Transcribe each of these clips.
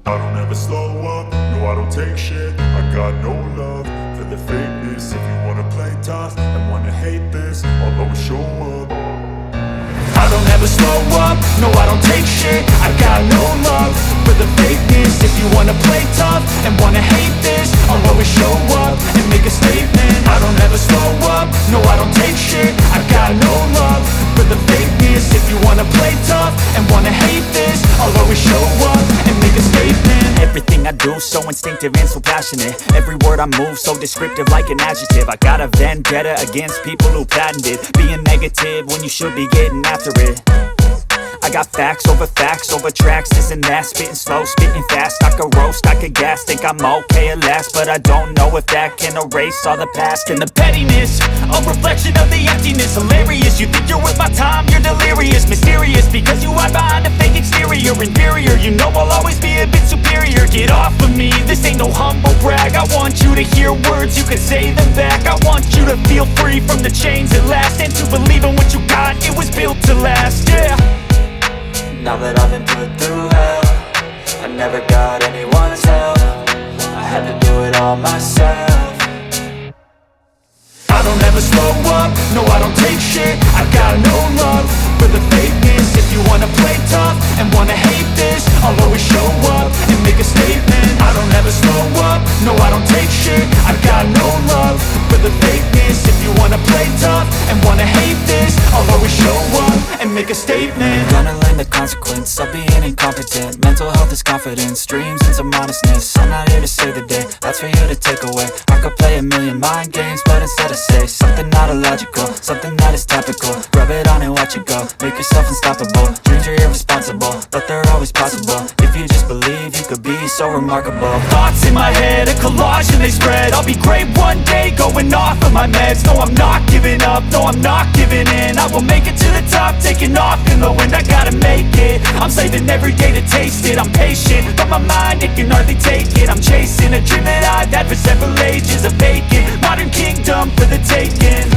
I don't ever slow up, no I don't take shit. I got no love for the fakeness. If you wanna play tough and wanna hate this, I'll always show up. I don't ever slow up, no I don't take shit. I got no love for the fakeness. If you wanna play tough and wanna hate this, I'll always show up and make a statement. I don't ever slow up, no I don't take shit. I got no love for the fakeness. If you wanna play tough and wanna hate this, I'll always show up and make a statement. Everything I do so instinctive and so passionate. Every word I move so descriptive like an adjective. I got a vendetta against people who patented being negative when you should be getting after it. I got facts over tracks, this and that. Spitting slow, spitting fast, I could roast, I could gas. Think I'm okay at last, but I don't know if that can erase all the past. And the pettiness, a reflection of the emptiness. Hilarious, you think you're worth my time, you're delirious. Mysterious, because you hide behind a fake exterior. Inferior, you know I'll always be a bit superior. Get off of me, this ain't no humble brag. I want you to hear words, you can say them back. I want you to feel free from the chains at last, and to believe in what you got, it was built to last, yeah. Now that I've been put through hell, I never got anyone's help. I had to do it all myself. I don't ever slow up, no I don't take shit. I got no love for the fakeness. If you wanna play tough and wanna hate this, I'll always show up and make a statement. I don't ever slow up, no I don't take shit. I got no love for the fakeness. If you wanna play tough and wanna hate this, I'll always show up and make a statement. Gonna learn the consequence of being incompetent. Mental health is confidence, dreams and some honestness. I'm not here to save the day, that's for you to take away. I could play a million mind games, but instead I say something not illogical, something that is topical. Rub it on and watch it go, make yourself unstoppable. Dreams are irresponsible, but they're always possible. If you just believe, you could be so remarkable. Thoughts in my head, a collage and they spread. I'll be great one day, going off of my meds. No, I'm not giving up, no, I'm not giving in. I will make it to the top, taking off in the wind. I gotta make it, I'm saving every day to taste it. I'm patient, but my mind, it can hardly take it. I'm chasing a dream that I've had for several ages. A vacant, modern kingdom for the taking.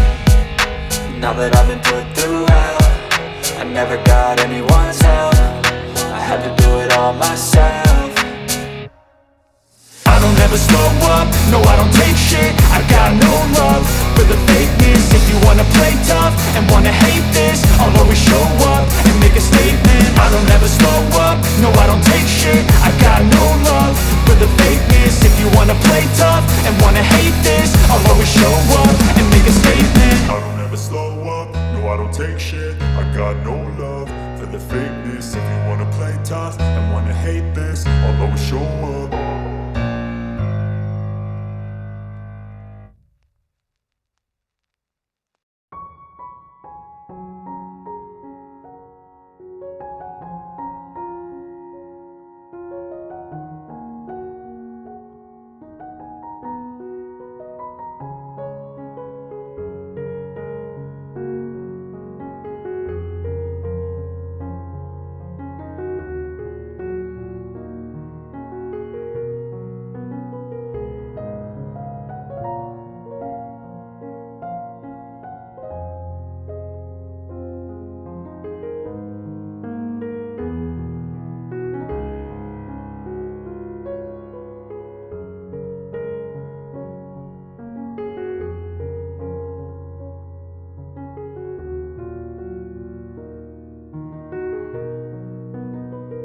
Now that I've been put through hell, I never got anyone's help. I had to do it all myself. I don't ever slow up, no I don't take shit. I got no love for the fakeness. If you wanna play tough and wanna hate this, I'll always show up and make a statement. I don't ever slow up, no I don't take shit. I got no love for the fakeness. If you wanna play tough and wanna hate this, I'll always show up and make a statement. I don't ever slow up, no I don't take shit. I got no love for the fakeness. If you wanna play tough and wanna hate this, I'll always show up